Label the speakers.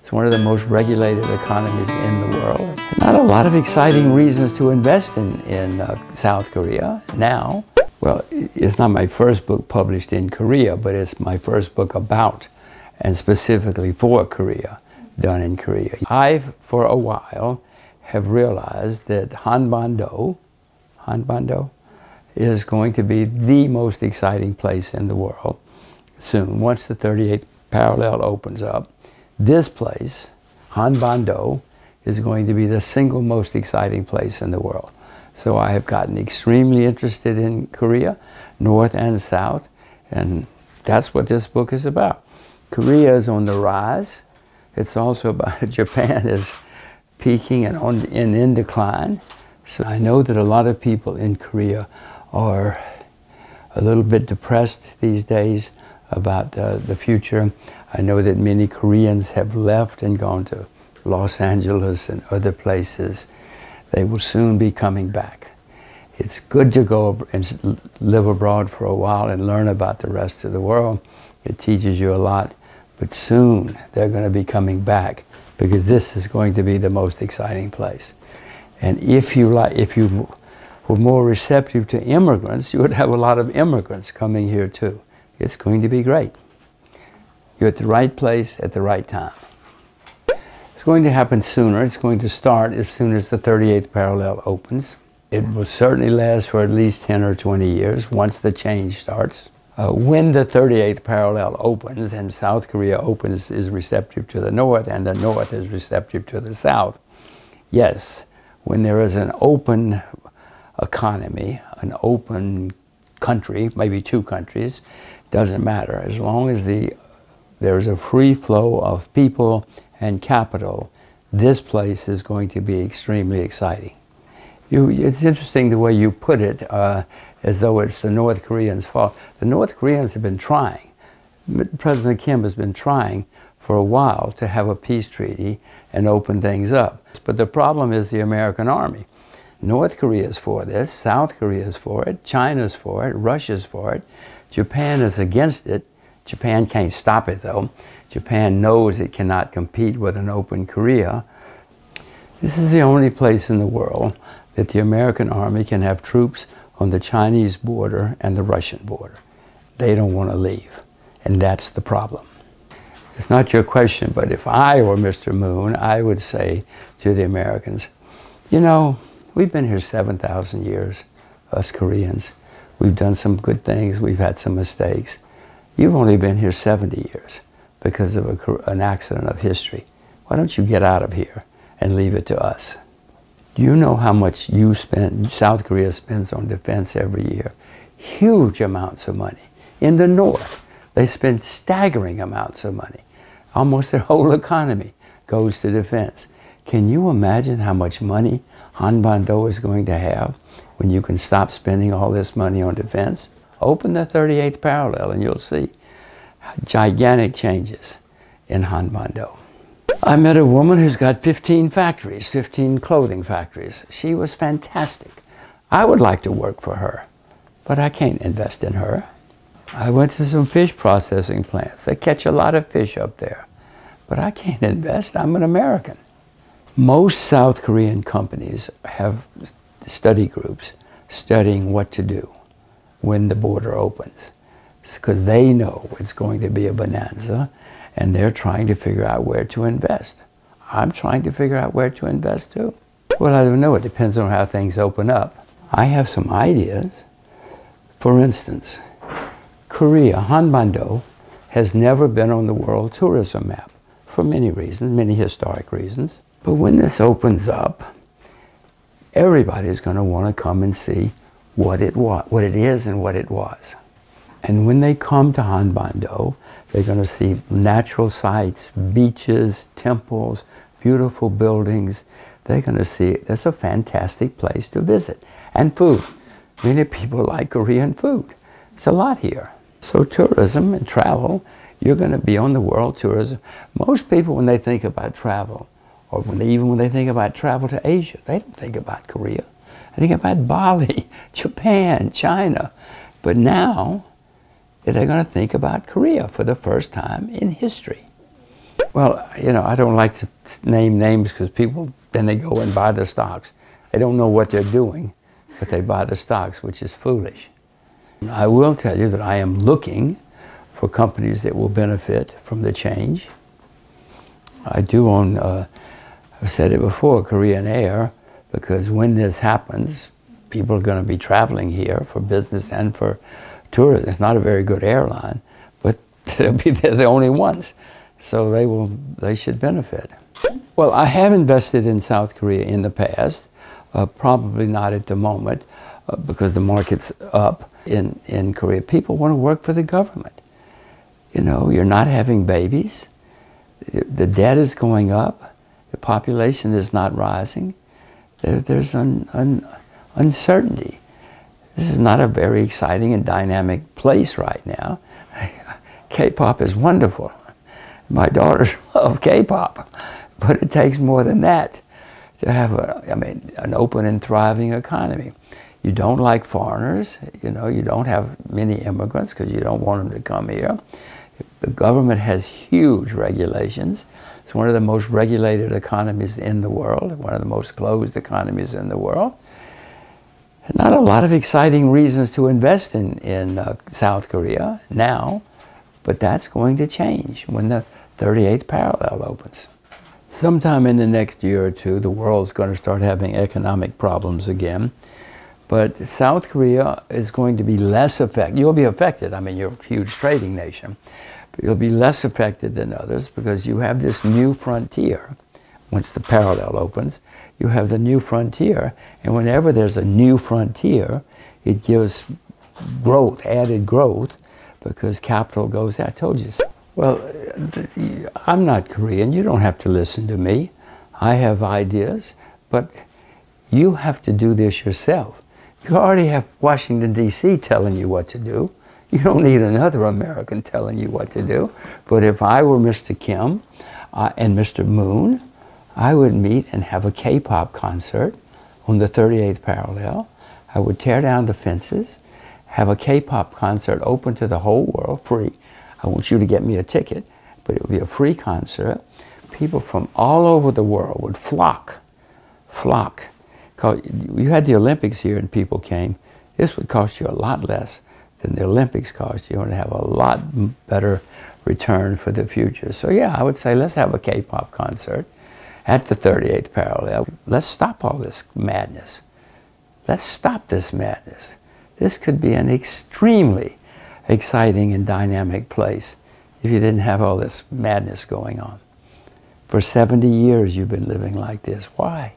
Speaker 1: It's one of the most regulated economies in the world. Not a lot of exciting reasons to invest in South Korea now. Well, it's not my first book published in Korea, but it's my first book about and specifically for Korea, done in Korea. I, for a while, have realized that Hanbando is going to be the most exciting place in the world soon. Once the 38th parallel opens up, this place, Hanbando, is going to be the single most exciting place in the world. So I have gotten extremely interested in Korea, North and South, and that's what this book is about. Korea is on the rise. It's also about Japan is peaking and in decline. So I know that a lot of people in Korea are a little bit depressed these days about the future. I know that many Koreans have left and gone to Los Angeles and other places. They will soon be coming back. It's good to go and live abroad for a while and learn about the rest of the world. It teaches you a lot, but soon they're going to be coming back because this is going to be the most exciting place. And if you were more receptive to immigrants, you would have a lot of immigrants coming here too. It's going to be great. You're at the right place at the right time. It's going to happen sooner. It's going to start as soon as the 38th parallel opens. It will certainly last for at least 10 or 20 years once the change starts. When the 38th parallel opens and South Korea is receptive to the North and the North is receptive to the South, yes, when there is an open economy, an open country, maybe two countries, doesn't matter. As long as there's a free flow of people and capital, this place is going to be extremely exciting. It's interesting the way you put it, as though it's the North Koreans' fault. The North Koreans have been trying. President Kim has been trying for a while to have a peace treaty and open things up. But the problem is the American army. North Korea is for this, South Korea is for it, China's for it, Russia's for it, Japan is against it. Japan can't stop it though. Japan knows it cannot compete with an open Korea. This is the only place in the world that the American army can have troops on the Chinese border and the Russian border. They don't want to leave, and that's the problem. It's not your question, but if I were Mr. Moon, I would say to the Americans, you know, we've been here 7,000 years, us Koreans. We've done some good things, we've had some mistakes. You've only been here 70 years because of an accident of history. Why don't you get out of here and leave it to us? Do you know how much South Korea spends on defense every year? Huge amounts of money. In the North, they spend staggering amounts of money. Almost their whole economy goes to defense. Can you imagine how much money Hanbando is going to have when you can stop spending all this money on defense? Open the 38th parallel and you'll see gigantic changes in Hanbando. I met a woman who's got 15 factories, 15 clothing factories. She was fantastic. I would like to work for her, but I can't invest in her. I went to some fish processing plants. They catch a lot of fish up there, but I can't invest. I'm an American. Most South Korean companies have study groups studying what to do when the border opens, because they know it's going to be a bonanza and they're trying to figure out where to invest. I'm trying to figure out where to invest too. Well, I don't know. It depends on how things open up. I have some ideas. For instance, Korea, Hanbando, has never been on the world tourism map for many reasons, many historic reasons. But when this opens up, everybody's going to want to come and see what it is and what it was. And when they come to Hanbando, they're going to see natural sights, beaches, temples, beautiful buildings. They're going to see it's a fantastic place to visit. And food. Many people like Korean food. It's a lot here. So tourism and travel, you're going to be on the world tourism. Most people, when they think about travel, or even when they think about travel to Asia, they don't think about Korea. They think about Bali, Japan, China. But now, they're going to think about Korea for the first time in history. Well, you know, I don't like to name names because people, then they go and buy the stocks. They don't know what they're doing, but they buy the stocks, which is foolish. I will tell you that I am looking for companies that will benefit from the change. I do own, I've said it before, Korean Air, because when this happens, people are going to be traveling here for business and for tourism. It's not a very good airline, but they're the only ones. So they should benefit. Well, I have invested in South Korea in the past, probably not at the moment, because the market's up in Korea. People want to work for the government. You know, you're not having babies. The debt is going up. The population is not rising. There's uncertainty. This is not a very exciting and dynamic place right now. K-pop is wonderful. My daughters love K-pop, but it takes more than that to have an open and thriving economy. You don't like foreigners, you know, you don't have many immigrants because you don't want them to come here. The government has huge regulations. It's one of the most regulated economies in the world, one of the most closed economies in the world. Not a lot of exciting reasons to invest in South Korea now, but that's going to change when the 38th parallel opens. Sometime in the next year or two, the world's going to start having economic problems again. But South Korea is going to be less affected. You'll be affected. I mean, you're a huge trading nation. But you'll be less affected than others because you have this new frontier. Once the parallel opens, you have the new frontier. And whenever there's a new frontier, it gives growth, added growth, because capital goes there. I told you so. Well, I'm not Korean. You don't have to listen to me. I have ideas, but you have to do this yourself. You already have Washington, D.C. telling you what to do. You don't need another American telling you what to do. But if I were Mr. Kim and Mr. Moon, I would meet and have a K-pop concert on the 38th parallel. I would tear down the fences, have a K-pop concert open to the whole world, free. I want you to get me a ticket, but it would be a free concert. People from all over the world would flock. You had the Olympics here and people came. This would cost you a lot less than the Olympics cost you and have a lot better return for the future. So yeah, I would say let's have a K-pop concert at the 38th parallel. Let's stop all this madness. Let's stop this madness. This could be an extremely exciting and dynamic place if you didn't have all this madness going on. For 70 years you've been living like this. Why?